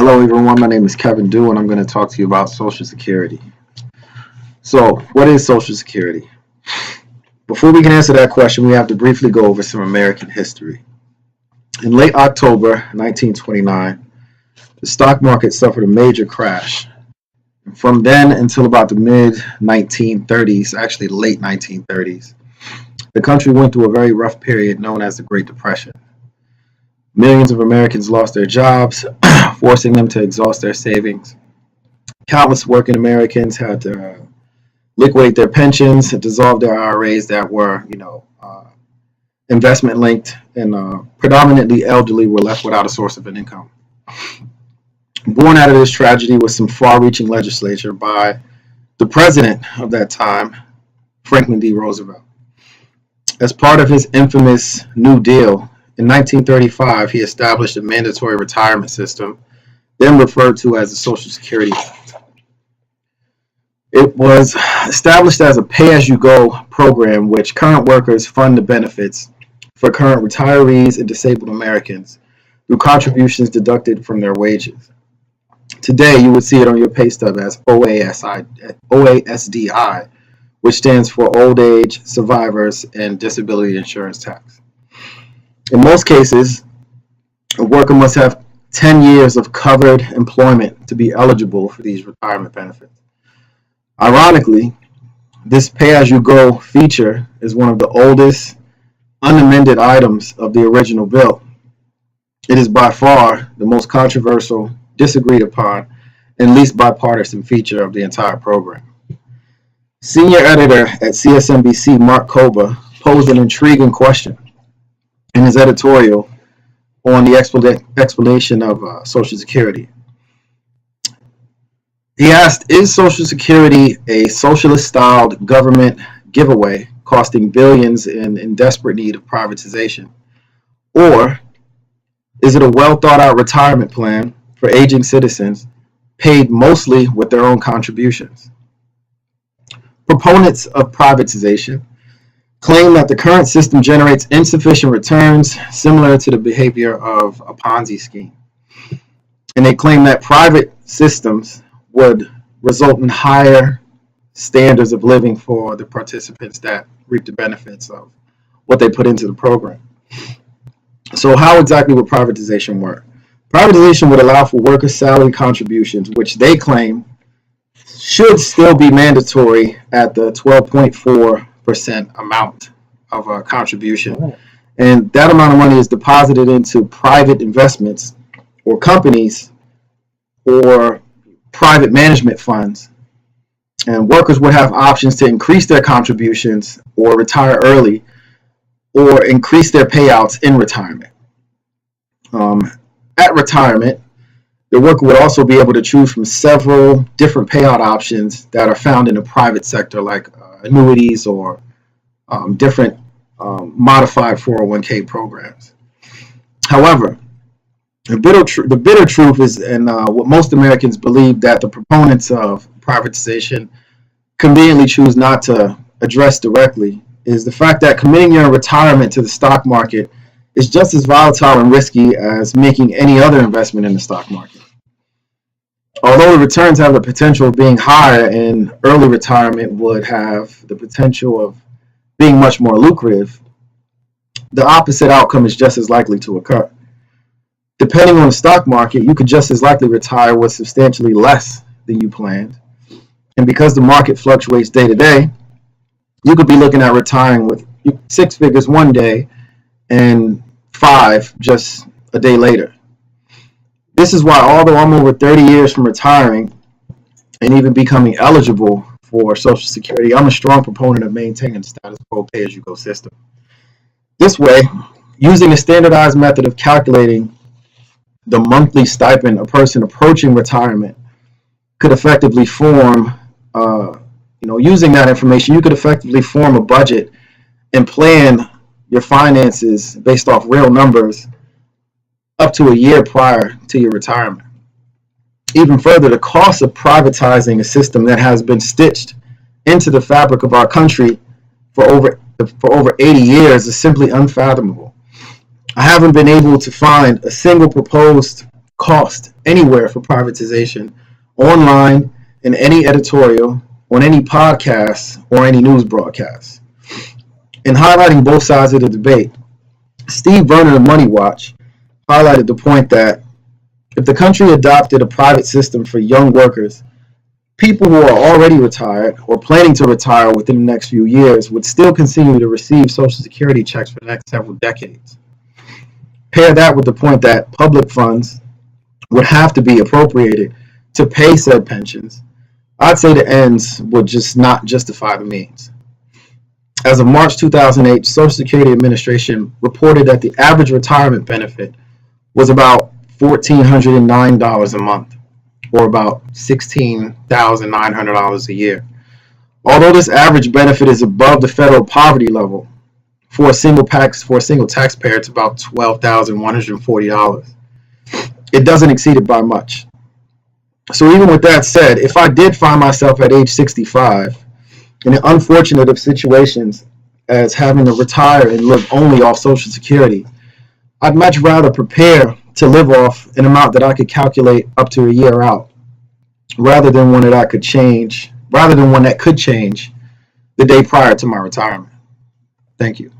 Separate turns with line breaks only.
Hello everyone, my name is Kevin Dew and I'm going to talk to you about Social Security. So, what is Social Security? Before we can answer that question, we have to briefly go over some American history. In late October 1929, the stock market suffered a major crash. From then until about the mid-1930s, actually late 1930s, the country went through a very rough period known as the Great Depression. Millions of Americans lost their jobs, forcing them to exhaust their savings. Countless working Americans had to liquidate their pensions, dissolve their IRAs that were, investment linked, and predominantly elderly were left without a source of an income. Born out of this tragedy was some far-reaching legislation by the president of that time, Franklin D. Roosevelt. As part of his infamous New Deal, in 1935, he established a mandatory retirement system, then referred to as the Social Security Act. It was established as a pay-as-you-go program which current workers fund the benefits for current retirees and disabled Americans through contributions deducted from their wages. Today, you would see it on your pay stub as OASDI, which stands for Old Age, Survivors, and Disability Insurance Tax. In most cases, a worker must have 10 years of covered employment to be eligible for these retirement benefits. Ironically, this pay-as-you-go feature is one of the oldest unamended items of the original bill. It is by far the most controversial, disagreed upon, and least bipartisan feature of the entire program. Senior editor at CSNBC, Mark Koba, posed an intriguing question in his editorial on the explanation of Social Security. He asked, is Social Security a socialist-styled government giveaway costing billions and in desperate need of privatization? Or is it a well-thought-out retirement plan for aging citizens paid mostly with their own contributions? Proponents of privatization claim that the current system generates insufficient returns similar to the behavior of a Ponzi scheme. And they claim that private systems would result in higher standards of living for the participants that reap the benefits of what they put into the program. So how exactly would privatization work? Privatization would allow for worker salary contributions, which they claim should still be mandatory at the 12.4% amount of a contribution. And that amount of money is deposited into private investments or companies or private management funds. And workers would have options to increase their contributions or retire early or increase their payouts in retirement. At retirement, the worker would also be able to choose from several different payout options that are found in the private sector, like annuities or different modified 401k programs. However, the bitter truth is, and what most Americans believe that the proponents of privatization conveniently choose not to address directly, is the fact that committing your retirement to the stock market is just as volatile and risky as making any other investment in the stock market. Although the returns have the potential of being higher and early retirement would have the potential of being much more lucrative, the opposite outcome is just as likely to occur. Depending on the stock market, you could just as likely retire with substantially less than you planned. And because the market fluctuates day to day, you could be looking at retiring with 6 figures one day and 5 just a day later. This is why, although I'm over 30 years from retiring and even becoming eligible for Social Security, I'm a strong proponent of maintaining the status quo pay-as-you-go system. This way, using a standardized method of calculating the monthly stipend a person approaching retirement could effectively form, using that information, you could effectively form a budget and plan your finances based off real numbers up to a year prior to your retirement. Even further, the cost of privatizing a system that has been stitched into the fabric of our country for over 80 years is simply unfathomable. I haven't been able to find a single proposed cost anywhere for privatization, online, in any editorial, on any podcast, or any news broadcast. In highlighting both sides of the debate, Steve Vernon of Money Watch highlighted the point that if the country adopted a private system for young workers, people who are already retired or planning to retire within the next few years would still continue to receive Social Security checks for the next several decades. Pair that with the point that public funds would have to be appropriated to pay said pensions, I'd say the ends would just not justify the means. As of March 2008, Social Security Administration reported that the average retirement benefit was about $1,409 a month, or about $16,900 a year. Although this average benefit is above the federal poverty level, for a single taxpayer, it's about $12,140. It doesn't exceed it by much. So even with that said, if I did find myself at age 65 in an unfortunate of situations as having to retire and live only off Social Security, I'd much rather prepare to live off an amount that I could calculate up to a year out, rather than one that could change the day prior to my retirement. Thank you.